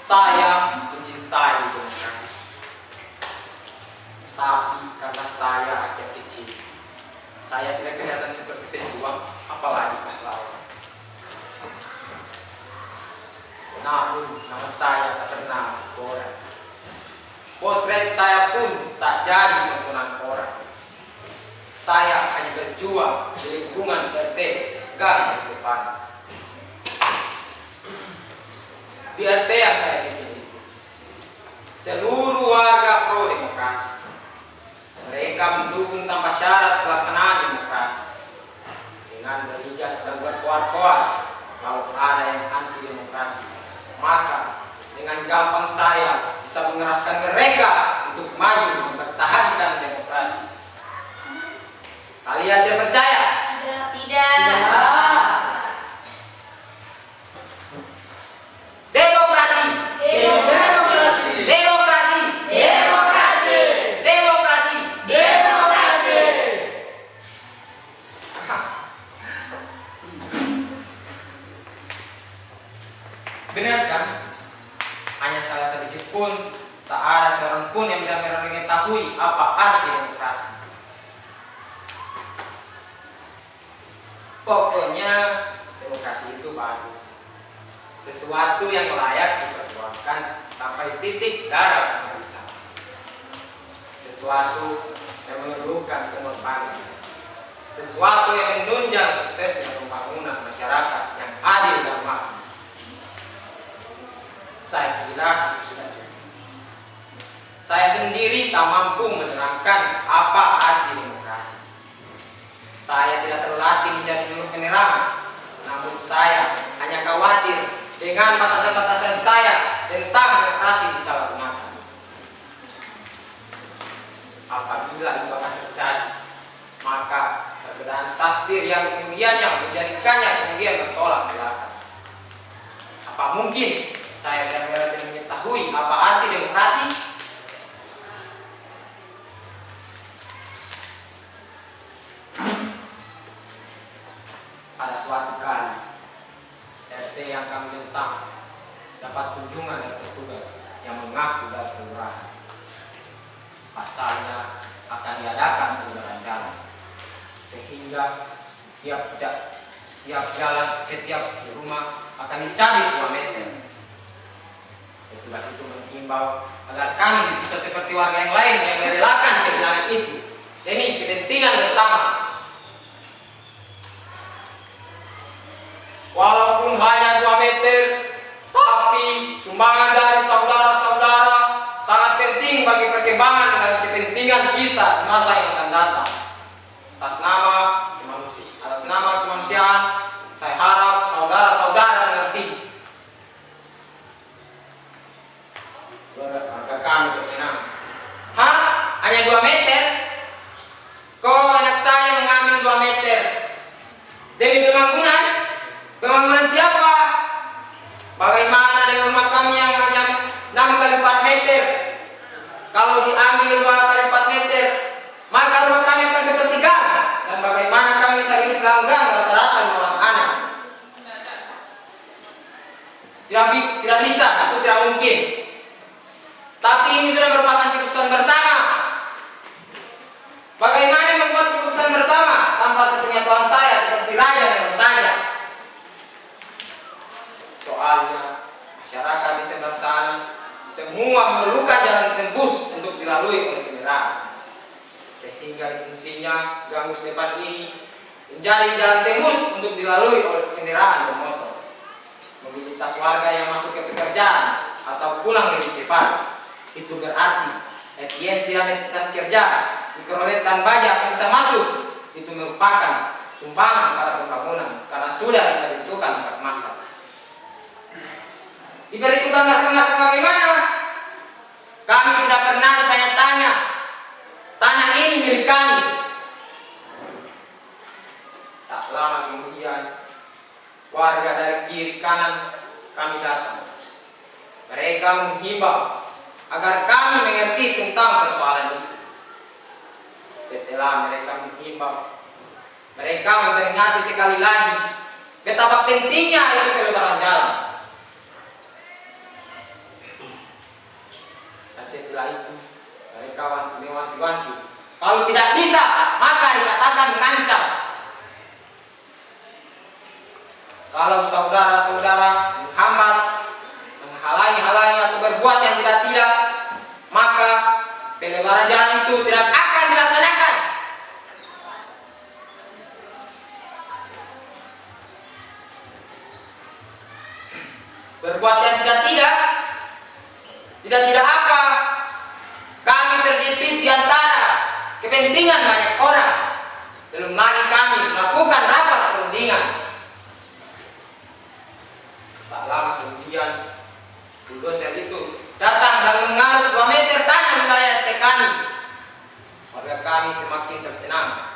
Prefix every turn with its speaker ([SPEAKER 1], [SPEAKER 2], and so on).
[SPEAKER 1] Saya mencintai demokrasi, tapi karena saya rakyat kecil, saya tidak kelihatan seperti pejuang, apalagi pahlawan. Namun nama saya tak pernah masuk koran. Potret saya pun tak jadi tontonan orang. Saya hanya berjuang di lingkungan RT Gang Estepan. Di RT yang saya pilih, seluruh warga pro demokrasi. Mereka mendukung tanpa syarat pelaksanaan demokrasi dengan berhias dan berkoar-koar kalau ada yang anti demokrasi. Maka dengan gampang saya bisa mengerahkan mereka untuk maju mempertahankan demokrasi. Kalian tidak percaya?
[SPEAKER 2] Tidak.
[SPEAKER 1] Demokrasi.
[SPEAKER 2] Demokrasi.
[SPEAKER 1] Demokrasi.
[SPEAKER 2] Demokrasi.
[SPEAKER 1] Demokrasi.
[SPEAKER 2] Demokrasi.
[SPEAKER 1] Benar kan? Hanya salah sedikit pun tak ada seorang pun yang benar-benar mengetahui apa arti demokrasi. Pokoknya demokrasi itu bagus, sesuatu yang layak diperjuangkan sampai titik darah penghabisan, sesuatu yang memerlukan pengorbanan, sesuatu yang menunjang suksesnya pembangunan masyarakat yang adil dan makmur. Saya kira itu sudah cukup. Saya sendiri tak mampu menerangkan apa arti demokrasi. Saya tidak terlatih menjadi juru penerangan, namun saya hanya khawatir dengan batasan-batasan saya tentang demokrasi disalahgunakan. Apabila itu akan terjadi, maka perbedaan tasbir yang kemudiannya menjadikannya kemudian bertolak belakang. Apa mungkin saya benar-benar tidak mengetahui apa arti demokrasi? Pada suatu kali, RT yang kami bentang dapat kunjungan dari petugas yang mengaku dari kelurahan. Pasalnya akan diadakan pelebaran jalan, sehingga setiap rumah akan dicabik 2 meter. Petugas itu menghimbau agar kami bisa seperti warga yang lain yang merelakan kehilangan itu demi kepentingan bersama. Walaupun hanya 2 meter, tapi sumbangan dari saudara-saudara sangat penting bagi perkembangan dan kepentingan kita di masa yang akan datang. Atas nama kemanusiaan, saya harap saudara-saudara mengerti. Agar kami berkenan. Hah? Hanya 2 meter? Kok anak saya mengambil 2 meter? Demi pembangunan? Pembangunan siapa? Bagaimana dengan rumah kami yang hanya 6 kali 4 meter? Kalau diambil 2 kali 4 meter, maka rumah kami akan seperti gang. Dan bagaimana kami bisa hidup dalam gang rata-rata 5 orang anak? Tidak bisa, itu tidak mungkin. Tapi ini sudah merupakan keputusan bersama. Bagaimana membuat keputusan bersama tanpa sepengetahuan saya seperti raja dan raja? Soalnya masyarakat di sebelah sana semua memerlukan jalan tembus untuk dilalui oleh kendaraan, sehingga fungsinya gang depan ini menjadi jalan tembus untuk dilalui oleh kendaraan bermotor. Mobilitas warga yang masuk ke pekerjaan atau pulang lebih cepat, itu berarti efisiensi dan efektivitas kerja mikrolet dan baja akan bisa masuk. Itu merupakan sumbangan pada pembangunan karena sudah ditentukan masak-masak. Diberitukan masak-masak bagaimana? Kami tidak pernah ditanya-tanya. Tanah ini milik kami. Tak lama kemudian, warga dari kiri kanan kami datang. Mereka menghimbau agar kami mengerti tentang persoalan itu. Setelah mereka menghimbau, mereka memperingati sekali lagi betapa pentingnya itu pelebaran jalan. setelah itu mereka mewanti-wanti, kalau tidak bisa maka dikatakan mengancam. Kalau saudara-saudara menghambat, menghalangi atau berbuat yang tidak, maka pelebaran jalan itu tidak akan dilaksanakan. Berbuat yang tidak apa? Kami terjepit di antara kepentingan banyak orang. Belum lagi kami melakukan rapat perundingan. Tak lama kemudian bulldozer itu datang dan mengaruk 2 meter tanah wilayah RT kami. Warga kami semakin tercengang.